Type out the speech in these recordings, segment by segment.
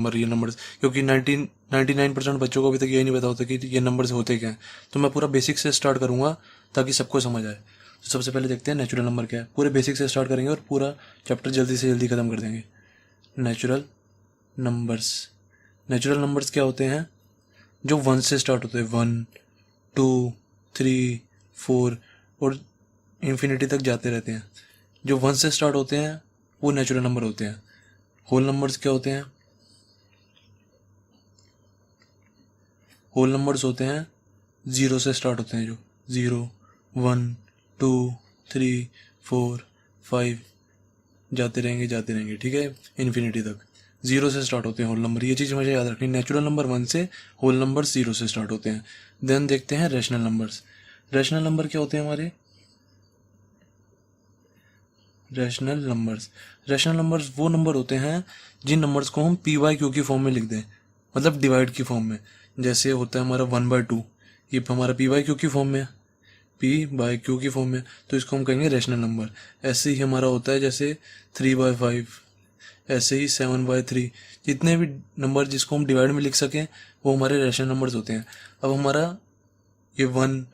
Number real numbers, क्योंकि 99% बच्चों को अभी तक यही नहीं पता होता कि ये नंबर्स होते क्या हैं। तो मैं पूरा बेसिक से स्टार्ट करूँगा ताकि सबको समझ आए। तो सबसे पहले देखते हैं नेचुरल नंबर क्या है। पूरे बेसिक से स्टार्ट करेंगे और पूरा चैप्टर जल्दी से जल्दी ख़त्म कर देंगे। नेचुरल नंबर्स, नेचुरल नंबर्स क्या होते हैं? जो 1 से स्टार्ट होते हैं, 1 2 3 4 और इन्फिनिटी तक जाते रहते हैं। जो 1 से स्टार्ट होते हैं वो नेचुरल नंबर होते हैं। होल नंबर्स क्या होते हैं? होल नंबर्स होते हैं 0 से स्टार्ट होते हैं, जो 0 1 2 3 4 5 जाते रहेंगे, ठीक है, इन्फिनिटी तक 0 से स्टार्ट होते हैं होल नंबर। ये चीज़ मुझे याद रखनी। नेचुरल नंबर 1 से, होल नंबर 0 से स्टार्ट होते हैं। देन देखते हैं रैशनल नंबर्स। रैशनल नंबर क्या होते हैं हमारे? रैशनल नंबर्स वो नंबर होते हैं जिन नंबर्स को हम पी वाई क्यू की फॉर्म में लिख दें, मतलब डिवाइड की फॉर्म में। जैसे होता है हमारा 1/2, ये हमारा पी वाई क्यू की फॉर्म में, पी बाई क्यू की फॉर्म में, तो इसको हम कहेंगे रैशनल नंबर। ऐसे ही हमारा होता है जैसे 3/5, ऐसे ही 7/3। जितने भी नंबर जिसको हम डिवाइड में लिख सकें वो हमारे रैशनल नंबर्स होते हैं। अब हमारा ये 1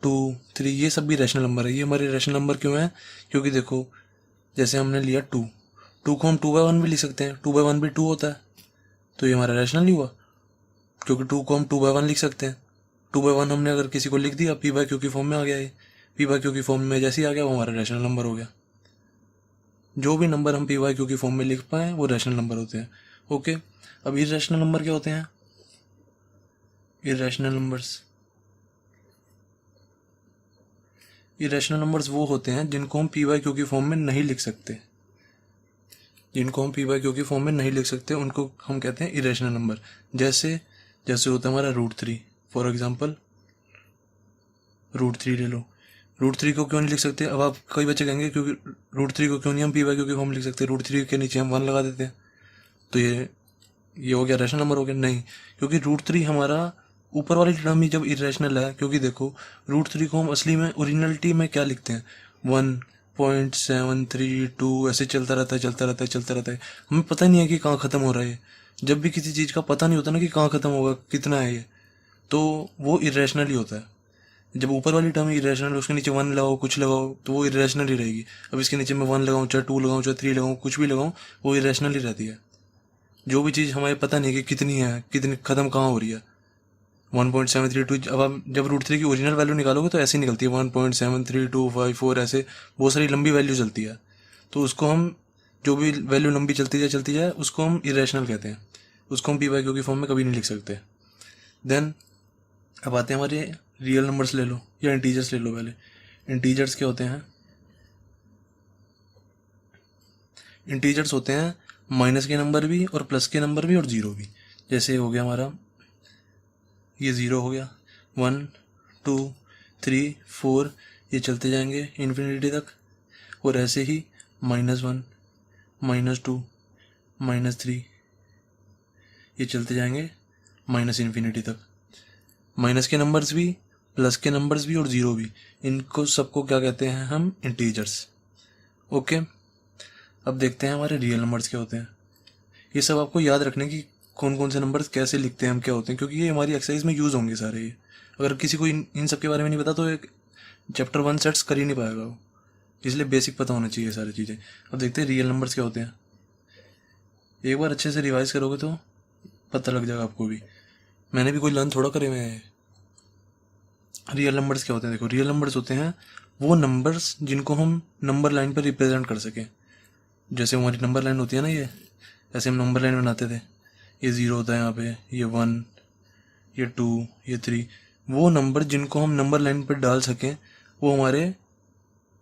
2 3 ये सब भी रैशनल नंबर है। ये हमारे रैशनल नंबर क्यों है? क्योंकि देखो, जैसे हमने लिया 2 को हम 2/1 भी लिख सकते हैं, 2/1 भी 2 होता है, तो ये हमारा रैशनल नहीं हुआ, क्योंकि 2 को हम 2/1 लिख सकते हैं। 2/1 हमने अगर किसी को लिख दिया, पी बाई क्यू की फॉर्म में आ गया। ये पी बाई क्यू की फॉर्म में जैसे ही आ गया वो हमारा रैशनल नंबर हो गया। जो भी नंबर हम पी बाई क्यू की फॉर्म में लिख पाए वो रैशनल नंबर होते हैं। ओके, अब इर्रेशनल नंबर क्या होते हैं? इर्रेशनल नंबर्स वो होते हैं जिनको हम पी बाई क्यू की फॉर्म में नहीं लिख सकते। उनको हम कहते हैं इरेशनल नंबर। जैसे होता है हमारा √3, फॉर एग्जांपल √3 ले लो। √3 को क्यों नहीं लिख सकते? अब आप कई बच्चे कहेंगे क्योंकि √3 को क्यों नहीं हम पी बाई क्यू की फॉर्म में लिख सकते? √3 के नीचे हम 1 लगा देते हैं, तो ये हो गया रैशनल नंबर हो गया। नहीं, क्योंकि √3 हमारा ऊपर वाली टर्म ही जब इरेशनल है, क्योंकि देखो √3 को हम असली में ओरिजिनलिटी में क्या लिखते हैं? 1.732 ऐसे चलता रहता है। हमें पता नहीं है कि कहाँ ख़त्म हो रहा है। जब भी किसी चीज़ का पता नहीं होता ना कि कहाँ ख़त्म होगा, कितना है ये, तो वो इरेशनल ही होता है। जब ऊपर वाली टर्म इरेशनल, उसके नीचे 1 लगाओ, कुछ लगाओ, तो वो इरेशनल ही रहेगी। अब इसके नीचे मैं 1 लगाऊँ, चाहे 2 लगाऊँ, चाहे 3 लगाऊँ, कुछ भी लगाऊँ, वो इरेशनल ही रहती है। जो भी चीज़ हमें पता नहीं है कि कितनी है, कितनी ख़त्म कहाँ हो रही है, 1.732। अब आप जब √3 की ओरिजिनल वैल्यू निकालोगे तो ऐसी निकलती है 1.73254, ऐसे बहुत सारी लंबी वैल्यू चलती है। तो उसको हम, जो भी वैल्यू लंबी चलती जाए उसको हम इरेशनल कहते हैं। उसको हम पी बाई क्यू की फॉर्म में कभी नहीं लिख सकते। देन अब आते हैं हमारे रियल नंबर्स ले लो या इंटीजर्स ले लो। पहले इंटीजर्स क्या होते हैं? इंटीजर्स होते हैं माइनस के नंबर भी और प्लस के नंबर भी और जीरो भी। जैसे हो गया हमारा ये 0 हो गया, 1 2 3 4 ये चलते जाएंगे इन्फिनिटी तक। और ऐसे ही -1 -2 -3 ये चलते जाएंगे माइनस इन्फिनिटी तक। माइनस के नंबर्स भी, प्लस के नंबर्स भी और जीरो भी, इनको सबको क्या कहते हैं हम? इंटीजर्स। ओके, अब देखते हैं हमारे रियल नंबर्स क्या होते हैं। ये सब आपको याद रखने की, कौन कौन से नंबर्स कैसे लिखते हैं हम, क्या होते हैं, क्योंकि ये हमारी एक्सरसाइज में यूज़ होंगे सारे। ये अगर किसी को इन सब के बारे में नहीं पता तो एक चैप्टर 1 सेट्स कर ही नहीं पाएगा वो, इसलिए बेसिक पता होना चाहिए सारी चीज़ें। अब देखते हैं रियल नंबर्स क्या होते हैं। एक बार अच्छे से रिवाइज करोगे तो पता लग जाएगा आपको भी। मैंने भी कोई लर्न थोड़ा करे हुए हैं। रियल नंबर्स क्या होते हैं? देखो, रियल नंबर्स होते हैं वो नंबर्स जिनको हम नंबर लाइन पर रिप्रेजेंट कर सकें। जैसे हमारी नंबर लाइन होती है ना, ये ऐसे हम नंबर लाइन बनाते थे। ये 0 होता है यहाँ पे, ये 1, ये 2, ये 3। वो नंबर जिनको हम नंबर लाइन पर डाल सकें वो हमारे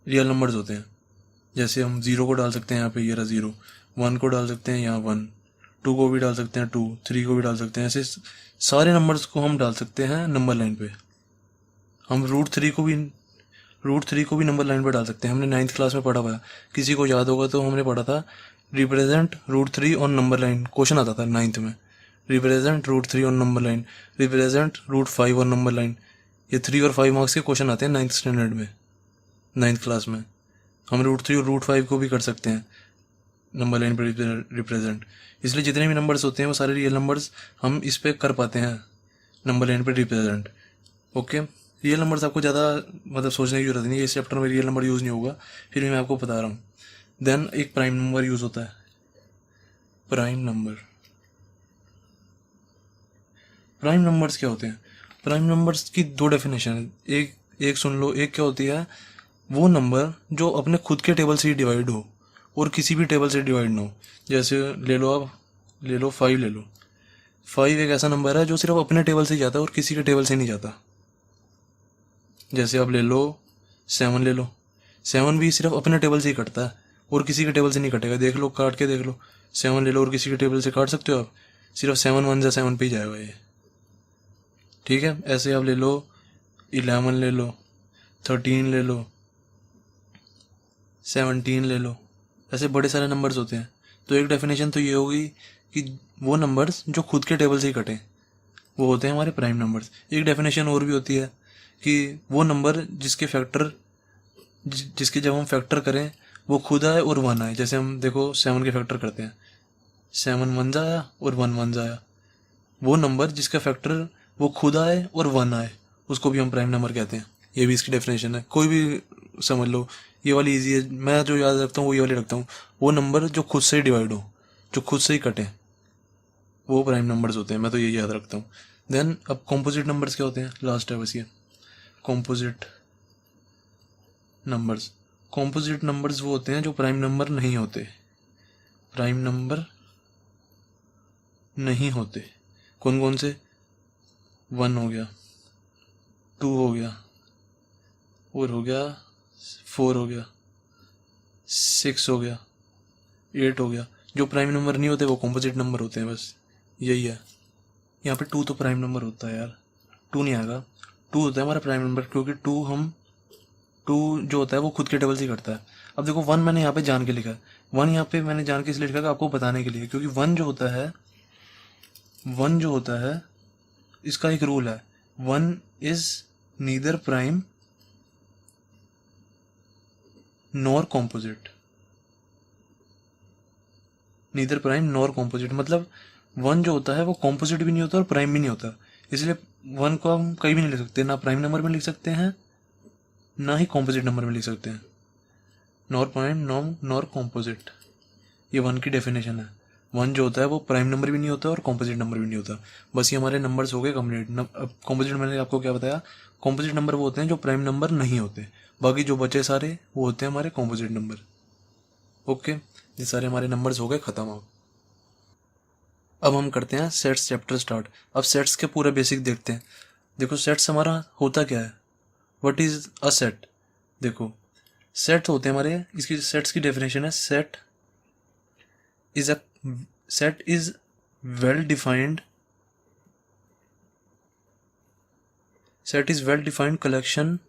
रियल नंबर्स होते हैं। जैसे हम 0 को डाल सकते हैं यहाँ पे, ये रहा 0, 1 को डाल सकते हैं यहाँ 1, 2 को भी डाल सकते हैं 2, 3 को भी डाल सकते हैं। ऐसे सारे नंबर्स को हम डाल सकते हैं नंबर लाइन पे। हम √3 को भी नंबर लाइन पर डाल सकते हैं। हमने 9th क्लास में पढ़ा हुआ है, किसी को याद होगा तो हमने पढ़ा था represent √3 on number line, question आता था 9th में। Represent √3 on number line, represent √5 on number line. ये 3 और 5 मार्क्स के क्वेश्चन आते हैं 9th स्टैंडर्ड में, 9th क्लास में। हम √3 और √5 को भी कर सकते हैं। नंबर लाइन पर रिप्रेजेंट, इसलिए जितने भी नंबर्स होते हैं वो सारे रियल नंबर्स हम इस पर कर पाते हैं नंबर लाइन पर रिप्रेजेंट। ओके, रियल नंबर्स आपको ज़्यादा मतलब सोचने की जरूरत नहीं है, इस चैप्टर में रियल नंबर यूज़ नहीं होगा, फिर भी मैं आपको बता रहा हूँ। देन एक प्राइम नंबर यूज़ होता है। प्राइम नंबर, प्राइम नंबर्स क्या होते हैं? प्राइम नंबर्स की दो डेफिनेशन है। एक सुन लो। एक क्या होती है? वो नंबर जो अपने खुद के टेबल से ही डिवाइड हो और किसी भी टेबल से डिवाइड ना हो। जैसे ले लो, आप ले लो 5 ले लो। 5 एक ऐसा नंबर है जो सिर्फ अपने टेबल से ही जाता है और किसी के टेबल से नहीं जाता। जैसे आप ले लो 7 ले लो। 7 भी सिर्फ अपने टेबल से ही कटता है और किसी के टेबल से नहीं कटेगा। देख लो, काट के देख लो। 7 ले लो और किसी के टेबल से काट सकते हो आप? सिर्फ 7 1 जा 7 पे ही जाएगा ये। ठीक है, ऐसे आप ले लो 11 ले लो, 13 ले लो, 17 ले लो। ऐसे बड़े सारे नंबर्स होते हैं। तो एक डेफिनेशन तो ये होगी कि वो नंबर्स जो खुद के टेबल से ही कटें वो होते हैं हमारे प्राइम नंबर्स। एक डेफिनेशन और भी होती है कि वो नंबर जिसके फैक्टर जिसके जब हम फैक्टर करें वो खुद आए और 1 आए। जैसे हम देखो 7 के फैक्टर करते हैं, 7 1 आया और 1 1 आया। वो नंबर जिसका फैक्टर वो खुद आए और 1 आए उसको भी हम प्राइम नंबर कहते हैं। ये भी इसकी डेफिनेशन है, कोई भी समझ लो। ये वाली इजी है, मैं जो याद रखता हूँ वो ये वाली रखता हूँ। वो नंबर जो खुद से ही डिवाइड हो, जो खुद से ही कटे, वो प्राइम नंबर्स होते हैं। मैं तो यही याद रखता हूँ। देन अब कॉम्पोजिट नंबर्स क्या होते हैं? लास्ट है बस ये, कॉम्पोजिट नंबर्स। कॉम्पोजिट नंबर्स वो होते हैं जो प्राइम नंबर नहीं होते। प्राइम नंबर नहीं होते। कौन कौन से? 1 हो गया, 2 हो गया, और हो गया 4 हो गया, 6 हो गया, 8 हो गया। जो प्राइम नंबर नहीं होते वो कॉम्पोजिट नंबर होते हैं, बस यही है। यहाँ पे 2 तो प्राइम नंबर होता है यार, 2 नहीं आएगा। 2 होता है हमारा प्राइम नंबर, क्योंकि 2 जो होता है वो खुद के टेबल से ही करता है। अब देखो 1 मैंने यहाँ पे जान के लिखा है। 1 यहाँ पे मैंने जान के इसलिए लिखा कि आपको बताने के लिए, क्योंकि 1 जो होता है इसका एक रूल है। 1 is neither prime nor composite. Neither prime nor composite मतलब 1 जो होता है वो कॉम्पोजिट भी नहीं होता और प्राइम भी नहीं होता। इसलिए 1 को हम कहीं भी नहीं लिख सकते, ना प्राइम नंबर में लिख सकते हैं ना ही कॉम्पोजिट नंबर में लिख सकते हैं। नॉर प्राइम नॉर कॉम्पोजिट, ये 1 की डेफिनेशन है। 1 जो होता है वो प्राइम नंबर भी नहीं होता और कॉम्पोजिट नंबर भी नहीं होता। बस ये हमारे नंबर्स हो गए कंप्लीट। अब कॉम्पोजिट मैंने आपको क्या बताया? कॉम्पोजिट नंबर वो होते हैं जो प्राइम नंबर नहीं होते, बाकी जो बचे सारे वो होते हैं हमारे कॉम्पोजिट नंबर। ओके, ये सारे हमारे नंबर्स हो गए ख़त्म। अब हम करते हैं सेट्स चैप्टर स्टार्ट। अब सेट्स के पूरे बेसिक देखते हैं। देखो सेट्स हमारा होता क्या है? What is a set? देखो सेट होते हैं हमारे, इसकी सेट्स की डेफिनेशन है set is well defined collection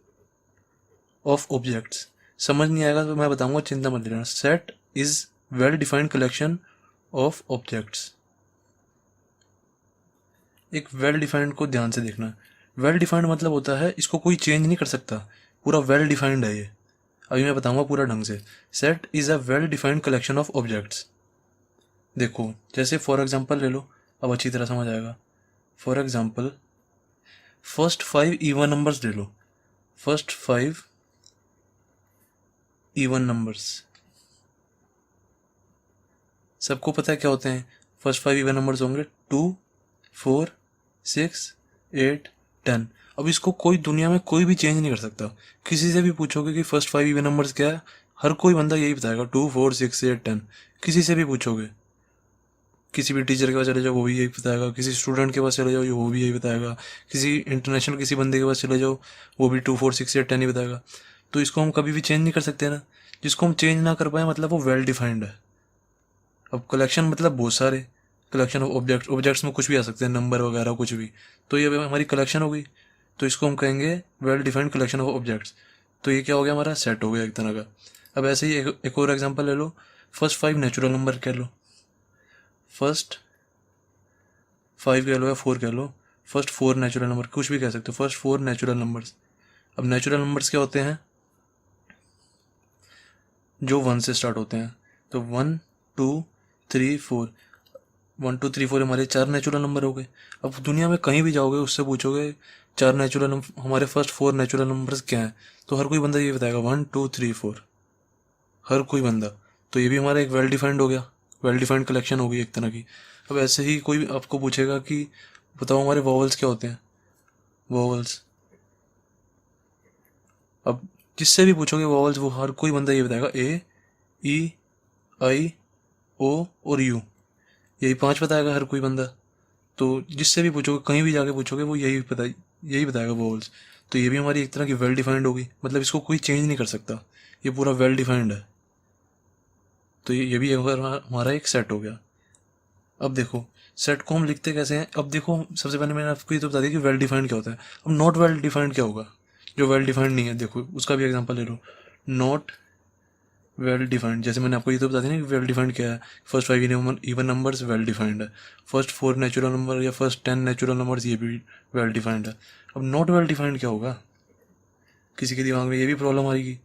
of objects. समझ नहीं आएगा तो मैं बताऊंगा, चिंता मत लेना। Set is well defined collection of objects. एक वेल डिफाइंड को ध्यान से देखना। वेल डिफाइंड मतलब होता है इसको कोई चेंज नहीं कर सकता, पूरा वेल डिफाइंड है ये। अभी मैं बताऊंगा पूरा ढंग से। Set is a well defined collection of objects. देखो जैसे फॉर एग्जांपल ले लो, अब अच्छी तरह समझ आएगा। For example first 5 even numbers ले लो। फर्स्ट 5 इवन नंबर्स, सबको पता है क्या होते हैं? फर्स्ट 5 इवन नंबर्स होंगे 2 4 6 8 10। अब इसको कोई दुनिया में कोई भी चेंज नहीं कर सकता। किसी से भी पूछोगे कि फर्स्ट 5 इवन नंबर्स क्या है, हर कोई बंदा यही बताएगा 2 4 6 8 10। किसी से भी पूछोगे, किसी भी टीचर के पास चले जाओ वो भी यही बताएगा, किसी स्टूडेंट के पास चले जाओ वो भी यही बताएगा, किसी इंटरनेशनल किसी बंदे के पास चले जाओ वो भी 2 4 6 8 10 ही बताएगा। तो इसको हम कभी भी चेंज नहीं कर सकते ना। जिसको हम चेंज ना कर पाए मतलब वो वेल डिफाइंड है। अब कलेक्शन मतलब बहुत सारे, कलेक्शन ऑफ ऑब्जेक्ट्स में कुछ भी आ सकते हैं, नंबर वगैरह कुछ भी। तो ये हमारी कलेक्शन हो गई, तो इसको हम कहेंगे well defined collection of objects. तो ये क्या हो गया? हमारा सेट हो गया एक तरह का। अब ऐसे ही एक और एग्जांपल ले लो। फर्स्ट 5 नेचुरल नंबर कह लो, फर्स्ट 5 कह लो या 4 कह लो, फर्स्ट 4 नेचुरल नंबर, कुछ भी कह सकते हो। First 4 natural numbers. अब नेचुरल नंबर्स क्या होते हैं? जो 1 से स्टार्ट होते हैं। तो 1 2 3 4, 1 2 3 4 हमारे 4 नेचुरल नंबर हो गए। अब दुनिया में कहीं भी जाओगे उससे पूछोगे 4 नेचुरल नंबर, हमारे फर्स्ट 4 नेचुरल नंबर्स क्या हैं, तो हर कोई बंदा ये बताएगा 1 2 3 4, हर कोई बंदा। तो ये भी हमारा एक वेल डिफाइंड हो गया, वेल डिफाइंड कलेक्शन होगी एक तरह की। अब ऐसे ही कोई आपको पूछेगा कि बताओ हमारे वॉवल्स क्या होते हैं, वॉवल्स, अब जिससे भी पूछोगे वॉवल्स, वो हर कोई बंदा ये बताएगा ए ई आई ओ और यू, यही 5 बताएगा हर कोई बंदा। तो जिससे भी पूछोगे, कहीं भी जाके पूछोगे, वो यही बताएगा वॉवल्स। तो ये भी हमारी एक तरह की वेल डिफाइंड होगी, मतलब इसको कोई चेंज नहीं कर सकता, ये पूरा वेल डिफाइंड है। तो ये भी हमारा एक सेट हो गया। अब देखो सेट को हम लिखते कैसे हैं। अब देखो सबसे पहले मैंने आपको ये तो बता दिया कि वेल डिफाइंड क्या होता है। अब नॉट वेल डिफाइंड क्या होगा, जो वेल डिफाइंड नहीं है, देखो उसका भी एग्जांपल ले लो। नॉट वेल डिफाइंड, जैसे मैंने आपको ये तो बता दिया ना कि वेल डिफाइंड क्या है। First 5 even numbers well defined है, फर्स्ट 4 नेचुरल नंबर या फर्स्ट 10 नेचुरल नंबर्स ये भी वेल डिफाइंड है। अब नॉट वेल डिफाइंड क्या होगा, किसी के दिमाग में ये भी प्रॉब्लम आएगी।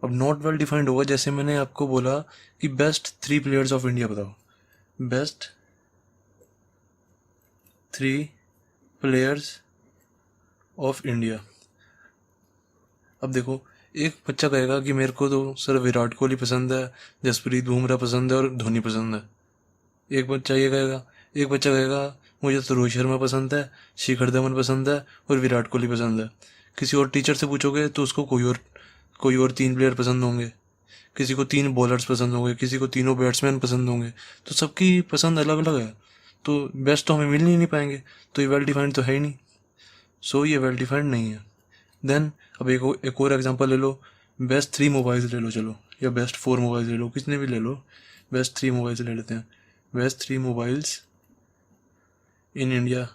अब नॉट वेल डिफाइंड होगा, जैसे मैंने आपको बोला कि बेस्ट 3 प्लेयर्स ऑफ इंडिया बताओ, बेस्ट 3 प्लेयर्स ऑफ इंडिया। अब देखो एक बच्चा कहेगा कि मेरे को तो सर विराट कोहली पसंद है, जसप्रीत बुमराह पसंद है और धोनी पसंद है। एक बच्चा ये कहेगा, एक बच्चा कहेगा मुझे तो रोहित शर्मा पसंद है, शिखर धवन पसंद है और विराट कोहली पसंद है। किसी और टीचर से पूछोगे तो उसको कोई और 3 प्लेयर पसंद होंगे, किसी को 3 बॉलर्स पसंद होंगे, किसी को तीनों बैट्समैन पसंद होंगे। तो सबकी पसंद अलग अलग है, तो बेस्ट तो हमें मिल ही नहीं पाएंगे, तो ये वेल डिफाइंड तो है ही नहीं। सो ये वेल डिफाइंड नहीं है। देन अब एक और एग्जांपल ले लो, बेस्ट 3 मोबाइल्स ले लो चलो, या बेस्ट 4 मोबाइल्स ले लो, किसने भी ले लो, बेस्ट 3 मोबाइल्स ले लेते हैं। Best 3 mobiles in India.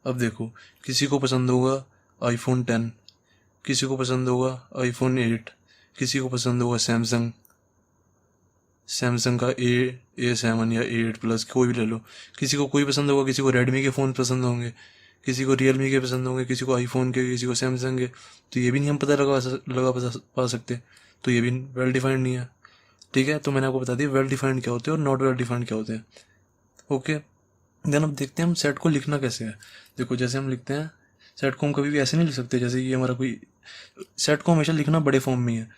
अब देखो किसी को पसंद होगा आईफोन 10, किसी को पसंद होगा आईफोन 8, किसी को पसंद होगा सैमसंग का A7 या A8 प्लस, कोई भी ले लो। किसी को कोई पसंद होगा, किसी को रेडमी के फ़ोन पसंद होंगे, किसी को रियलमी के पसंद होंगे, किसी को आईफोन के, किसी को सैमसंग के। तो ये भी नहीं हम पा सकते, तो ये भी वेल डिफाइंड नहीं है। ठीक है, तो मैंने आपको बता दिया वेल डिफाइंड क्या होते हैं और नॉट वेल डिफाइंड क्या होते हैं। ओके, देन अब देखते हैं हम सेट को लिखना कैसे है। देखो जैसे हम लिखते हैं सेट को, हम कभी भी ऐसे नहीं लिख सकते जैसे ये हमारा कोई, सेट को हमेशा लिखना बड़े फॉर्म में है,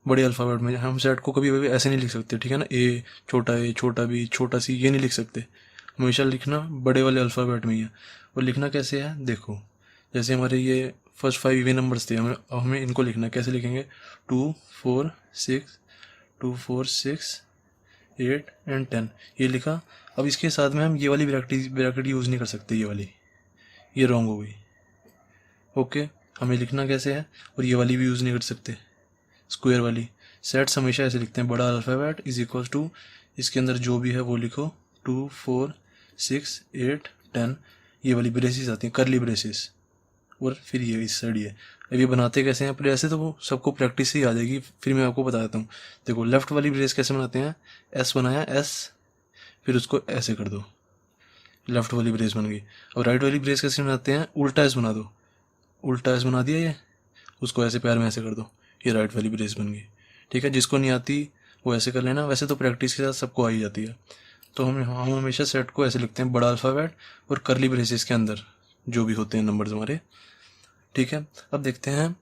बड़े अल्फ़ाबेट में। हम सेट को कभी कभी ऐसे नहीं लिख सकते, ठीक है ना, ए छोटा बी छोटा सी, ये नहीं लिख सकते, हमेशा लिखना बड़े वाले अल्फ़ाबेट में ही है। और लिखना कैसे है, देखो जैसे हमारे ये फर्स्ट 5 इवन नंबर्स थे, हमें इनको लिखना, कैसे लिखेंगे, 2 4 6 8 एंड 10, ये लिखा। अब इसके साथ में हम ये वाली ब्रैकेट यूज़ नहीं कर सकते, ये वाली, ये रॉन्ग हो गई। ओके, हमें लिखना कैसे है, और ये वाली भी यूज़ नहीं कर सकते, स्क्वायर वाली। सेट्स हमेशा ऐसे लिखते हैं, बड़ा अल्फ़ाबेट इज इक्वल टू, इसके अंदर जो भी है वो लिखो, 2 4 6 8 10, ये वाली ब्रेसेस आती हैं, करली ब्रेसेस, और फिर ये इस साइड ये। अब ये बनाते कैसे हैं, पर ऐसे तो वो सबको प्रैक्टिस से ही आ जाएगी, फिर मैं आपको बता देता हूँ। देखो लेफ्ट वाली ब्रेस कैसे बनाते हैं, एस बनाया, एस फिर उसको ऐसे कर दो, लेफ्ट वाली ब्रेस बन गई। अब राइट वाली ब्रेस कैसे बनाते हैं, उल्टा एस बना दो, उल्टा एस बना दिया ये, उसको ऐसे पैर में ऐसे कर दो, ये राइट वाली ब्रेस बन गई। ठीक है, जिसको नहीं आती वो ऐसे कर लेना, वैसे तो प्रैक्टिस के साथ सबको आ ही जाती है। तो हम हमेशा सेट को ऐसे लिखते हैं, बड़ा अल्फ़ाबेट और करली ब्रेसेस के अंदर जो भी होते हैं नंबर्स हमारे। ठीक है, अब देखते हैं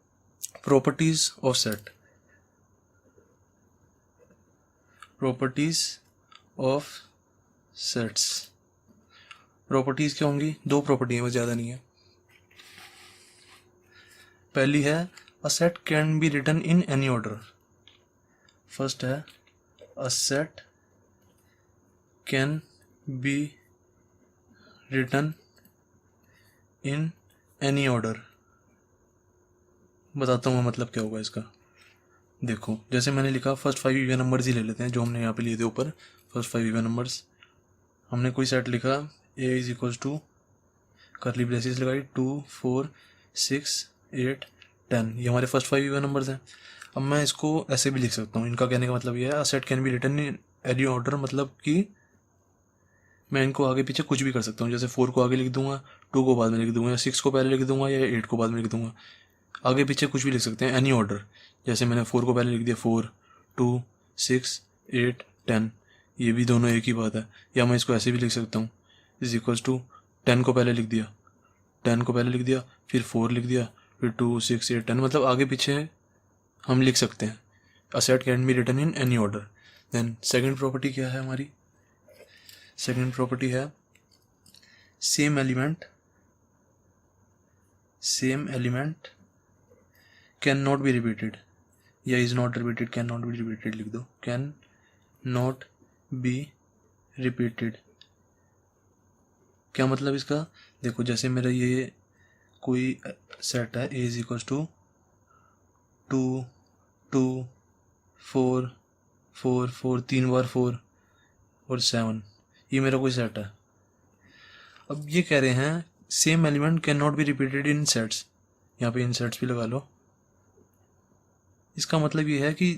properties of set. Properties of sets, properties क्या होंगी, 2 प्रॉपर्टी है, वो ज़्यादा नहीं है। पहली है a set can be written in any order. First है a set can be written in any order. बताता हूँ मैं मतलब क्या होगा इसका। देखो जैसे मैंने लिखा, फर्स्ट 5 इवन नंबर्स ही ले लेते हैं जो हमने यहाँ पे लिए थे ऊपर, फर्स्ट 5 इवन नंबर्स। हमने कोई सेट लिखा, A is equals to, curly braces लगाई, 2 4 6 8 10, ये हमारे फर्स्ट 5 इवन नंबर्स हैं। अब मैं इसको ऐसे भी लिख सकता हूँ, इनका कहने का मतलब ये है, a set can be written in any order, मतलब कि मैं इनको आगे पीछे कुछ भी कर सकता हूँ। जैसे 4 को आगे लिख दूंगा, 2 को बाद में लिख दूंगा, या 6 को पहले लिख दूंगा, या 8 को बाद में लिख दूंगा, आगे पीछे कुछ भी लिख सकते हैं, एनी ऑर्डर। जैसे मैंने 4 को पहले लिख दिया, 4 2 6 8 10, ये भी दोनों एक ही बात है। या मैं इसको ऐसे भी लिख सकता हूँ, इज इक्वल्स टू 10 को पहले लिख दिया, 10 को पहले लिख दिया, फिर 4 लिख दिया, फिर 2 6 8 10, मतलब आगे पीछे हम लिख सकते हैं। A set can be written in any order. Then second property क्या है हमारी? सेकंड प्रॉपर्टी है same element can not be repeated, या is not repeated, can not be repeated लिख दो, कैन नॉट बी रिपीटेड। क्या मतलब इसका? देखो जैसे मेरा ये कोई सेट है, ए इज इक्वल्स टू 2 2 4 4 4, 3 बार 4 और 7, ये मेरा कोई सेट है। अब ये कह रहे हैं same element can not be repeated in sets, यहाँ पे इन सेट्स भी लगा लो। इसका मतलब ये है कि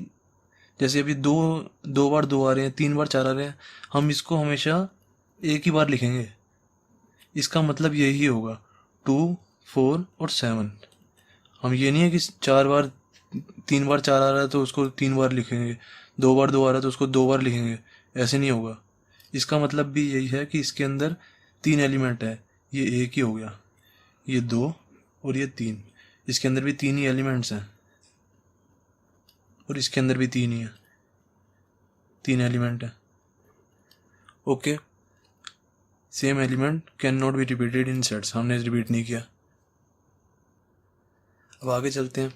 जैसे अभी दो बार 2 आ रहे हैं, 3 बार 4 आ रहे हैं, हम इसको हमेशा एक ही बार लिखेंगे। इसका मतलब यही होगा 2 4 और 7। हम ये नहीं है कि 3 बार 4 आ रहा है तो उसको 3 बार लिखेंगे, 2 बार 2 आ रहा है तो उसको 2 बार लिखेंगे, ऐसे नहीं होगा। इसका मतलब भी यही है कि इसके अंदर 3 एलिमेंट है, ये एक ही हो गया, ये 2 और ये 3, इसके अंदर भी 3 ही एलिमेंट्स हैं और इसके अंदर भी 3 ही है, 3 एलिमेंट है। Okay, same element can not be repeated in sets, हमने रिपीट नहीं किया। अब आगे चलते हैं,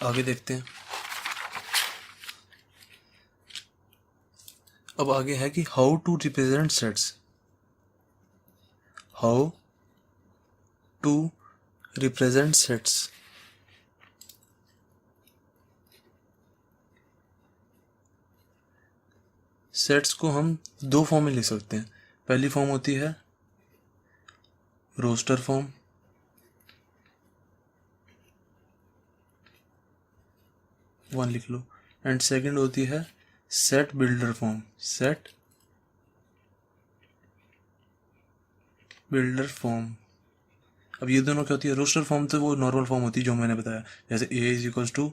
आगे देखते हैं। अब आगे है कि how to represent sets, how to represent sets. Sets को हम 2 फॉर्म में लिख सकते हैं। पहली फॉर्म होती है रोस्टर फॉर्म, वन लिख लो, एंड सेकंड होती है set builder form, set builder form. अब ये दोनों क्या होती है? रोस्टर फॉर्म तो वो नॉर्मल फॉर्म होती है जो मैंने बताया, जैसे ए इज इक्वल्स टू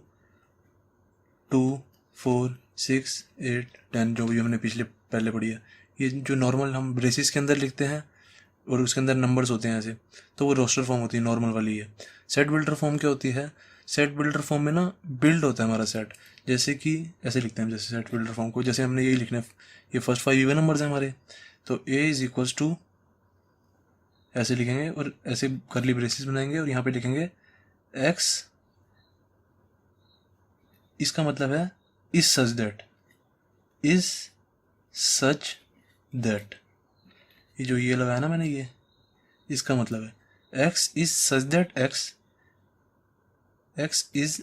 2 4 6 8 10, जो भी हमने पहले पढ़ी है। ये जो नॉर्मल हम ब्रेसिस के अंदर लिखते हैं और उसके अंदर नंबर्स होते हैं ऐसे, तो वो रोस्टर फॉर्म होती है, नॉर्मल वाली है। सेट बिल्डर फॉर्म क्या होती है? सेट बिल्डर फॉर्म में ना बिल्ड होता है हमारा सेट, जैसे कि ऐसे लिखते हैं, जैसे सेट बिल्डर फॉर्म को जैसे हमने यही लिखना है, ये फर्स्ट 5 इवन नंबर्स हैं हमारे, तो ए इज इक्वल्स टू ऐसे लिखेंगे और ऐसे करली ब्रेसिस बनाएंगे और यहाँ पे लिखेंगे एक्स, इसका मतलब है is such that, is such that, ये जो ये लगाया ना मैंने, ये इसका मतलब है x is such that x is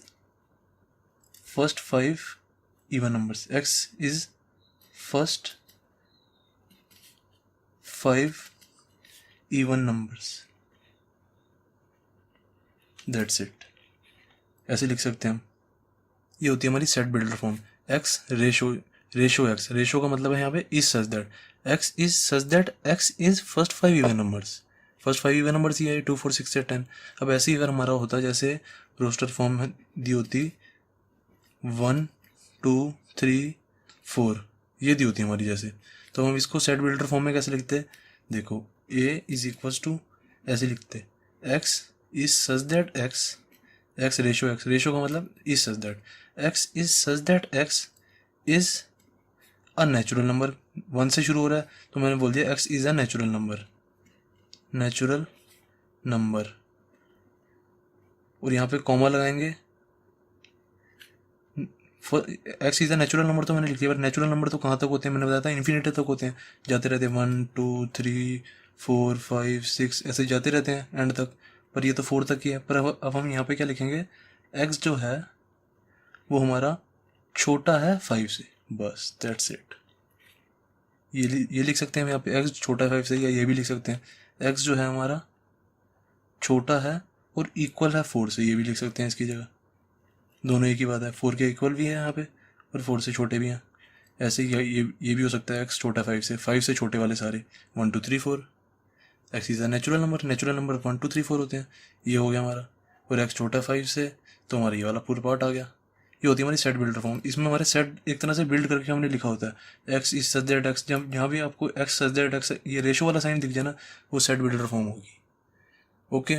first 5 even numbers, x is first 5 even numbers, that's it. ऐसे लिख सकते हैं हम। ये होती है हमारी set builder form. X ratio x, ratio का मतलब है यहाँ पे is such that, x is such that x is first 5 even numbers, first 5 even numbers ये है 2 4 6 10। अब ऐसे ही अगर हमारा होता जैसे रोस्टर फॉर्म दी होती 1 2 3 4, ये दी होती हमारी जैसे, तो हम इसको सेट बिल्डर फॉर्म में कैसे लिखते? देखो ए इज इक्वल्स टू ऐसे लिखते, x is such that x ratio का मतलब is such that, x is such that x is a natural number, 1 से शुरू हो रहा है तो मैंने बोल दिया x is a natural number, और यहाँ पे कॉमा लगाएंगे। X is a natural number तो मैंने लिख दिया, पर नेचुरल नंबर तो कहाँ तक होते हैं? मैंने बताया था इन्फिनिटी तक होते हैं, जाते रहते हैं 1 2 3 4 5 6 ऐसे जाते रहते हैं एंड तक, पर ये तो 4 तक ही है। पर अब हम यहाँ पे क्या लिखेंगे? एक्स जो है वो हमारा छोटा है 5 से, बस दैट्स इट। ये लिख सकते हैं हम यहाँ पे, एक्स छोटा है 5 से, या ये भी लिख सकते हैं एक्स जो है हमारा छोटा है और इक्वल है 4 से, ये भी लिख सकते हैं इसकी जगह, दोनों एक ही बात है, 4 के इक्वल भी है यहाँ पे और 4 से छोटे भी हैं। ऐसे ही ये भी हो सकता है एक्स छोटा 5 से छोटे वाले सारे 1 2 3 4, x is a natural number 1 2 3 4 होते हैं, ये हो गया हमारा। और एक्स छोटा 5 से तो हमारा ये वाला पूरा पार्ट आ गया, ये होती है हमारी सेट बिल्डर फॉर्म। इसमें हमारे सेट एक तरह से बिल्ड करके हमने लिखा होता है x is such that x, जब जहाँ भी आपको एक्स सच दैट एक्स ये रेशो वाला साइन दिख जाए ना, वो सेट बिल्डर फॉर्म होगी। ओके,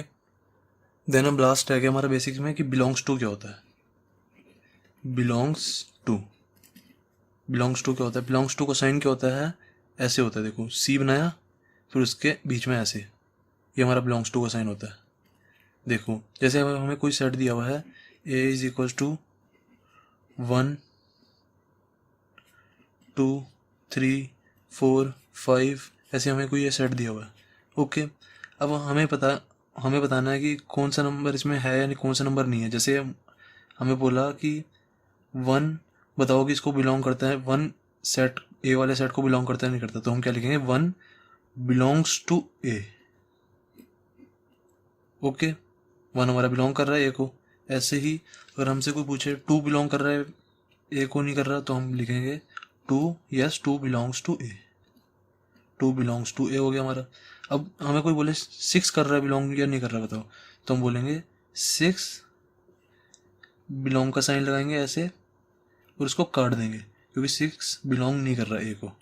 देन अब लास्ट है हमारा बेसिक्स में कि बिलोंग्स टू क्या होता है। बिलोंग्स टू क्या होता है? बिलोंग्स टू का साइन क्या होता है? ऐसे होता है, देखो सी बनाया फिर उसके बीच में ऐसे, ये हमारा बिलोंग्स टू का साइन होता है। देखो जैसे हमें कोई सेट दिया हुआ है ए इज इक्वल टू 1 2 3 4 5, ऐसे हमें कोई ये सेट दिया हुआ है। ओके, अब हमें बताना है कि कौन सा नंबर इसमें है या कौन सा नंबर नहीं है। जैसे हमें बोला कि 1 बताओ कि इसको बिलोंग करता है, 1 सेट ए वाले सेट को बिलोंग करता है नहीं करता, तो हम क्या लिखेंगे 1 बिलोंग्स टू ए। ओके, 1 हमारा बिलोंग कर रहा है ए को। ऐसे ही अगर हमसे कोई पूछे 2 बिलोंग कर रहा है ए को नहीं कर रहा, तो हम लिखेंगे 2 yes 2 belongs to A. 2 belongs to A हो गया हमारा। अब हमें कोई बोले 6 कर रहा है बिलोंग या नहीं कर रहा बताओ, तो हम बोलेंगे 6 बिलोंग का साइन लगाएंगे ऐसे और उसको काट देंगे, क्योंकि 6 बिलोंग नहीं कर रहा ए को,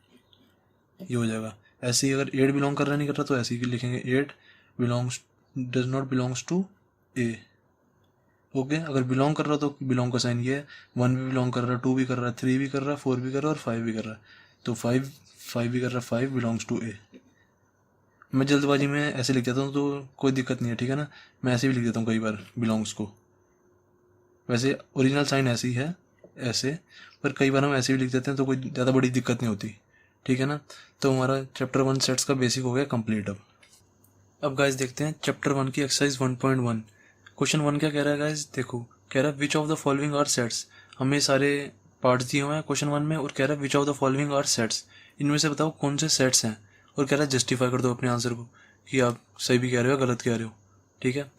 ये हो जाएगा। ऐसे ही अगर 8 बिलोंग कर रहा नहीं कर रहा, तो ऐसे ही लिखेंगे 8 belongs does not belongs to A. Okay, अगर बिलोंग कर रहा तो बिलोंग का साइन ये है, 1 भी बिलोंग कर रहा है, 2 भी कर रहा है, 3 भी कर रहा है, 4 भी कर रहा है और 5 भी कर रहा है, तो 5 भी कर रहा है, 5 बिलोंग्स टू ए। मैं जल्दबाजी में ऐसे लिख देता हूँ तो कोई दिक्कत नहीं है, ठीक है ना। मैं ऐसे भी लिख देता हूँ कई बार बिलोंग्स को, वैसे ओरिजिनल साइन ऐसे ही है ऐसे, पर कई बार हम ऐसे भी लिख देते हैं तो कोई ज़्यादा बड़ी दिक्कत नहीं होती, ठीक है ना। तो हमारा चैप्टर 1 सेट्स का बेसिक हो गया कंप्लीट। अब गाइस देखते हैं चैप्टर 1 की एक्सरसाइज 1.1। क्वेश्चन 1 क्या कह रहा है गाइस? देखो कह रहा है which of the following are sets. हमें सारे पार्ट्स दिए हुए हैं क्वेश्चन 1 में, और कह रहा है which of the following are sets, इनमें से बताओ कौन से सेट्स हैं, और कह रहा है जस्टिफाई कर दो अपने आंसर को कि आप सही भी कह रहे हो गलत कह रहे हो, ठीक है।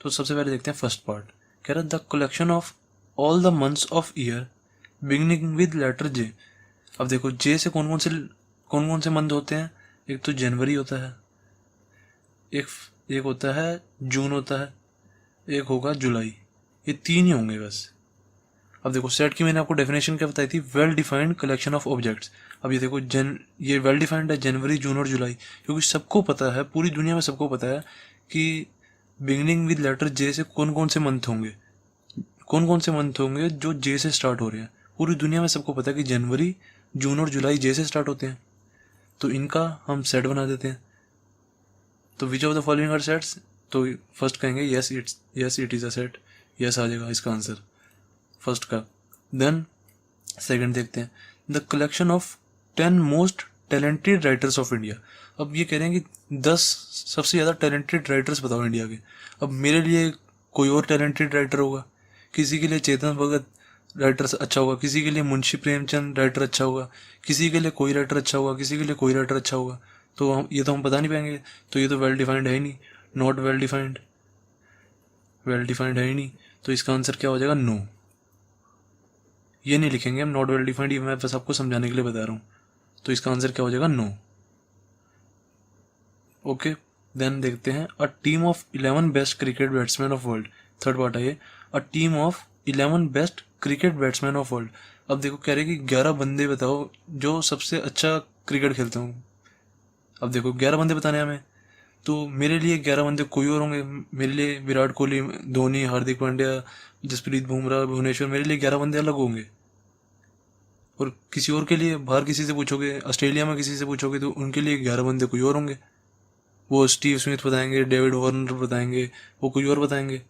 तो सबसे पहले देखते हैं फर्स्ट पार्ट। कह रहा है the collection of all the months of year beginning with letter J. अब देखो जे से कौन कौन से मंथ होते हैं? एक तो जनवरी होता है, एक होता है जून होता है, एक होगा जुलाई, ये 3 ही होंगे बस। अब देखो सेट की मैंने आपको डेफिनेशन क्या बताई थी? Well defined collection of objects. अब ये देखो ये वेल डिफाइंड है जनवरी जून और जुलाई, क्योंकि सबको पता है, पूरी दुनिया में सबको पता है कि बिगिनिंग विद लेटर जे से कौन कौन से मंथ होंगे जो जे से स्टार्ट हो रहे हैं। पूरी दुनिया में सबको पता है कि जनवरी जून और जुलाई जे से स्टार्ट होते हैं, तो इनका हम सेट बना देते हैं। तो which of the following are sets, तो फर्स्ट कहेंगे yes it is a set, yes आ जाएगा इसका आंसर फर्स्ट का। देन सेकंड देखते हैं the collection of 10 most talented writers of India. अब ये कह रहे हैं कि 10 सबसे ज़्यादा टैलेंटेड राइटर्स बताओ इंडिया के। अब मेरे लिए कोई और टैलेंटेड राइटर होगा, किसी के लिए चेतन भगत राइटर अच्छा होगा, किसी के लिए मुंशी प्रेमचंद राइटर अच्छा होगा, किसी के लिए कोई राइटर अच्छा होगा, किसी के लिए कोई राइटर अच्छा होगा, तो हम बता नहीं पाएंगे। तो ये तो वेल डिफाइंड है ही नहीं, नॉट वेल डिफाइंड है ही नहीं, तो इसका आंसर क्या हो जाएगा? नो। ये नहीं लिखेंगे हम नॉट वेल डिफाइंड, ये मैं बस आपको समझाने के लिए बता रहा हूँ। तो इसका आंसर क्या हो जाएगा? नो। ओके, देन देखते हैं a team of 11 best cricket batsman of world. Third part है ये, a team of 11 best cricket batsman of world. अब देखो कह रहे कि 11 बंदे बताओ जो सबसे अच्छा क्रिकेट खेलते हों। अब देखो 11 बंदे बताने हमें, तो मेरे लिए 11 बंदे कोई और होंगे। मेरे लिए विराट कोहली, धोनी, हार्दिक पांड्या, जसप्रीत बुमराह, भुवनेश्वर, मेरे लिए 11 बंदे अलग होंगे। और किसी और के लिए बाहर किसी से पूछोगे, ऑस्ट्रेलिया में किसी से पूछोगे, तो उनके लिए 11 बंदे कोई और होंगे। वो स्टीव स्मिथ बताएंगे, डेविड वार्नर बताएंगे, वो कोई और बताएंगे।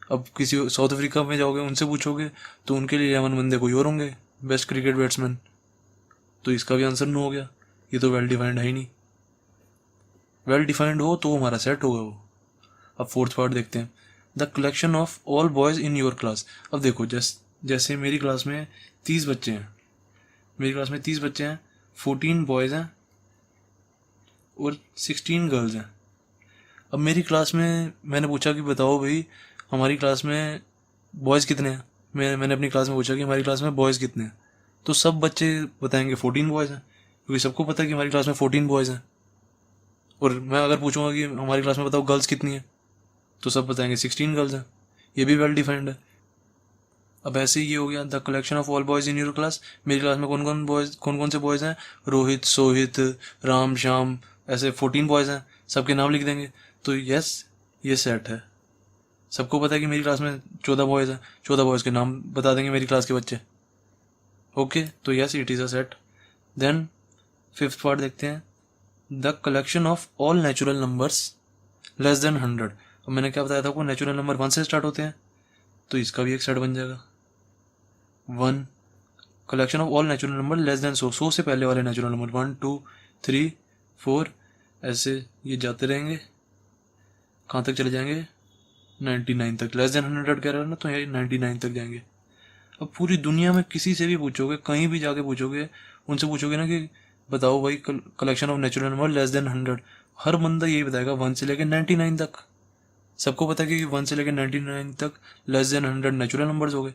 अब किसी साउथ अफ्रीका में जाओगे उनसे पूछोगे तो उनके लिए 11 बंदे कोई और होंगे बेस्ट क्रिकेट बैट्समैन। तो इसका भी आंसर नो हो गया, ये तो वेल डिफाइंड है ही नहीं। वेल डिफाइंड हो तो हमारा सेट होगा वो। अब फोर्थ पार्ट देखते हैं the collection of all boys in your class. अब देखो जैसे मेरी क्लास में 30 बच्चे हैं, 14 बॉयज़ हैं और 16 गर्ल्स हैं। अब मेरी क्लास में मैंने पूछा कि बताओ भाई हमारी क्लास में बॉयज़ कितने हैं। मैंने अपनी क्लास में पूछा कि हमारी क्लास में बॉयज़ कितने हैं, तो सब बच्चे बताएंगे 14 बॉयज़ हैं, क्योंकि सबको पता है कि हमारी क्लास में 14 बॉयज़ हैं। और मैं अगर पूछूंगा कि हमारी क्लास में बताओ गर्ल्स कितनी हैं, तो सब बताएंगे 16 गर्ल्स हैं। ये भी वेल डिफाइंड है। अब ऐसे ही ये हो गया the collection of all boys in your class. मेरी क्लास में कौन कौन से बॉयज़ हैं, रोहित, सोहित, राम, श्याम, ऐसे 14 बॉयज़ हैं, सबके नाम लिख देंगे। तो यस, ये सेट है। सबको पता है कि मेरी क्लास में 14 बॉयज़ हैं, 14 बॉयज़ के नाम बता देंगे मेरी क्लास के बच्चे। ओके, तो yes, it is a set. Then 5th part देखते हैं, the collection of all natural numbers less than 100। अब मैंने क्या बताया था आपको, नेचुरल नंबर 1 से स्टार्ट होते हैं, तो इसका भी एक सेट बन जाएगा 1। Collection of all natural number less than 100 से पहले वाले नेचुरल नंबर 1 2 3 4, ऐसे ये जाते रहेंगे, कहाँ तक चले जाएंगे, 99 तक। लेस देन 100 कह रहा है ना, तो ये 99 तक जाएंगे। अब पूरी दुनिया में किसी से भी पूछोगे, कहीं भी जाके पूछोगे, उनसे पूछोगे ना कि बताओ भाई collection of natural number less than 100, हर बंदा यही बताएगा 1 से लेकर 99 तक। सबको पता है कि 1 से लेकर 99 तक लेस देन 100 नेचुरल नंबर्स हो गए।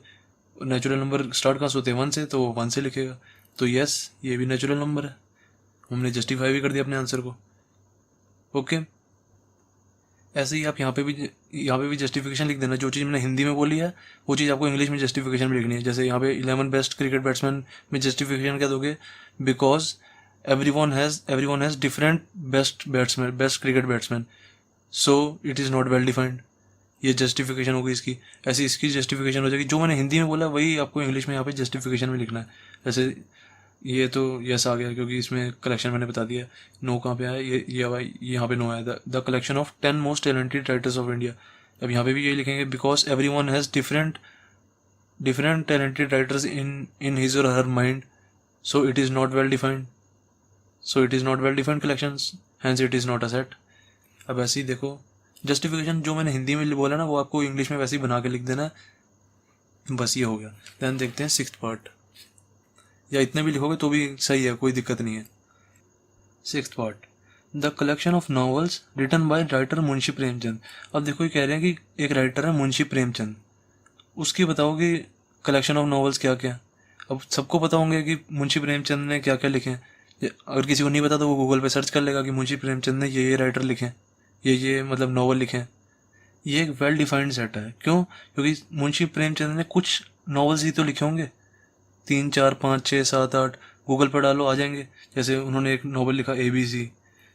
नेचुरल नंबर स्टार्ट कहाँ से होते हैं, 1 से, तो 1 से लिखेगा। तो यस, ये भी नेचुरल नंबर है। हमने जस्टिफाई भी कर दिया अपने आंसर को। ओके, ऐसे ही आप यहाँ पे भी जस्टिफिकेशन लिख देना। जो चीज़ मैंने हिंदी में बोली है वो चीज़ आपको इंग्लिश में जस्टिफिकेशन में लिखनी है। जैसे यहाँ पे 11 बेस्ट क्रिकेट बैट्समैन में जस्टिफिकेशन क्या दोगे, because everyone has different best cricket batsman, so it is not well defined. ये जस्टिफिकेशन होगी इसकी। ऐसे इसकी जस्टिफिकेशन हो जाएगी। जो मैंने हिंदी में बोला वही आपको इंग्लिश में यहाँ पे जस्टिफिकेशन में लिखना है। जैसे ये तो यस आ गया क्योंकि इसमें कलेक्शन मैंने बता दिया। नो कहाँ पे आया, ये भाई यहाँ पे नो आया। The collection of 10 most talented writers of India. अब यहाँ पे भी यही लिखेंगे, because every one has different talented writers in his or her mind, so it is not well defined collections, hence it is not a set. अब ऐसे ही देखो, justification जो मैंने हिंदी में बोला ना वो आपको इंग्लिश में वैसे ही बना के लिख देना है। बस ये हो गया। देन देखते हैं 6th पार्ट, या इतने भी लिखोगे तो भी सही है, कोई दिक्कत नहीं है। 6th part, the collection of novels written by writer Munshi Premchand. अब देखो ये कह रहे हैं कि एक राइटर है मुंशी प्रेमचंद, उसकी बताओ कि कलेक्शन ऑफ नॉवेल्स क्या क्या। अब सबको पता होंगे कि मुंशी प्रेमचंद ने क्या क्या लिखे हैं। अगर किसी को नहीं पता तो वो गूगल पे सर्च कर लेगा कि मुंशी प्रेमचंद ने ये राइटर लिखे हैं, ये मतलब नॉवल लिखे हैं। ये एक वेल डिफाइंड सेट है। क्यों? क्योंकि मुंशी प्रेमचंद ने कुछ नॉवेल्स ही तो लिखे होंगे, 3 4 5 6 7 8, गूगल पर डालो आ जाएंगे। जैसे उन्होंने एक नॉवल लिखा ABC,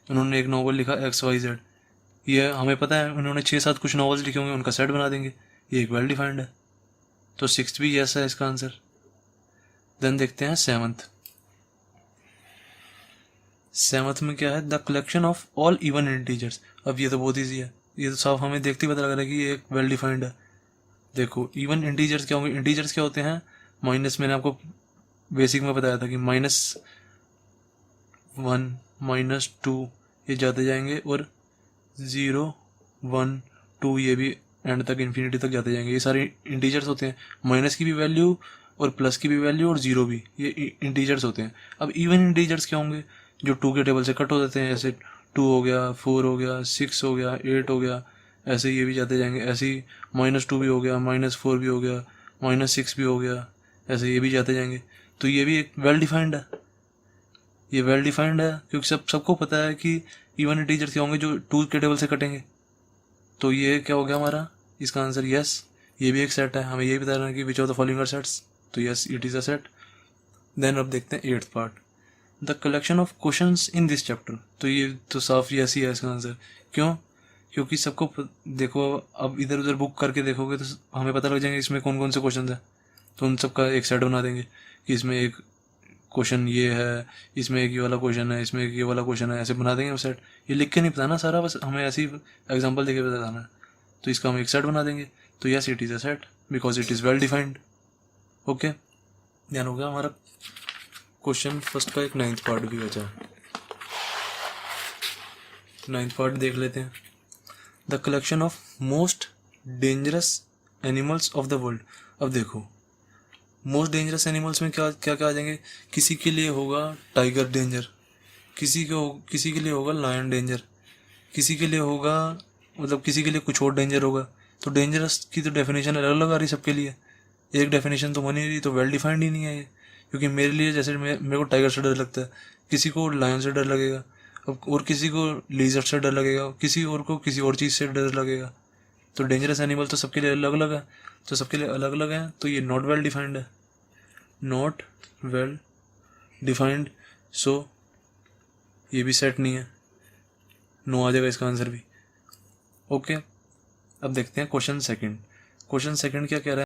उन्होंने एक नॉवल लिखा XYZ, ये हमें पता है उन्होंने 6 7 कुछ नॉवेल्स लिखे होंगे, उनका सेट बना देंगे। ये एक वेल डिफाइंड है। तो 6th भी यस है इसका आंसर। देन देखते हैं 7th में क्या है, the collection of all even integers. अब ये तो बहुत ईजी है, ये तो साफ हमें देखते ही पता लग रहा है कि ये एक वेल डिफाइंड है। देखो इवन इंटीजर्स क्या होंगे, इंटीजर्स क्या होते हैं, माइनस, मैंने आपको बेसिक में बताया था कि -1 -2 ये जाते जाएंगे, और 0 1 2 ये भी एंड तक इन्फिनिटी तक जाते जाएंगे। ये सारे इंटीजर्स होते हैं। माइनस की भी वैल्यू और प्लस की भी वैल्यू और 0 भी, ये इंटीजर्स होते हैं। अब इवन इंटीजर्स क्या होंगे, जो 2 के टेबल से कट हो जाते हैं। ऐसे 2 हो गया, 4 हो गया, 6 हो गया, 8 हो गया, ऐसे ये भी जाते जाएंगे। ऐसे ही -2 भी हो गया, -4 भी हो गया, -6 भी हो गया, ऐसे ये भी जाते जाएंगे। तो ये भी एक वेल डिफाइंड है। ये वेल डिफाइंड है क्योंकि सबको पता है कि इवन इंटीजर्स क्या होंगे जो 2 के टेबल से कटेंगे। तो ये क्या हो गया हमारा, इसका आंसर यस। ये भी एक सेट है। हमें ये भी बताना है कि which of the following are sets, तो yes it is a set. Then अब देखते हैं 8th part, the collection of questions in this chapter. तो ये तो साफ यस ही है इसका आंसर। क्यों? क्योंकि सबको देखो, अब इधर उधर बुक करके देखोगे तो हमें पता लग जाएंगे इसमें कौन कौन से क्वेश्चन है, तो उन सबका एक सेट बना देंगे कि इसमें एक क्वेश्चन ये है, इसमें एक ये वाला क्वेश्चन है, इसमें एक ये वाला क्वेश्चन है, ऐसे बना देंगे हम सेट। ये लिख के नहीं बताना सारा, बस हमें ऐसे ही एग्जाम्पल देके बताना है, तो इसका हम एक सेट बना देंगे। तो yes it is a set because it is well defined. Okay, ध्यान हो गया हमारा क्वेश्चन फर्स्ट का। एक 9th पार्ट भी बचा, 9th पार्ट देख लेते हैं। The collection of most dangerous animals of the world. अब देखो मोस्ट डेंजरस एनिमल्स में क्या क्या क्या आ जाएंगे। किसी के लिए होगा टाइगर डेंजर, किसी के लिए होगा लायन डेंजर, किसी के लिए होगा, मतलब किसी के लिए कुछ और डेंजर होगा। तो डेंजरस की तो डेफिनेशन अलग अलग आ रही सबके लिए, एक डेफिनेशन तो बन ही रही, तो वेल डिफाइंड ही नहीं है ये। क्योंकि मेरे लिए जैसे मेरे को टाइगर से डर लगता है, किसी को लायन से डर लगेगा, अब और किसी को लीजर्ड से डर लगेगा, किसी और को किसी और चीज़ से डर लगेगा। तो डेंजरस एनिमल तो सबके लिए अलग अलग है, तो सबके लिए अलग अलग है, तो ये नॉट वेल डिफाइंड है, नॉट वेल डिफाइंड। सो ये भी सेट नहीं है, नो आ जाएगा इसका आंसर भी। ओके, अब देखते हैं क्वेश्चन सेकंड। क्वेश्चन सेकंड क्या कह रहा है।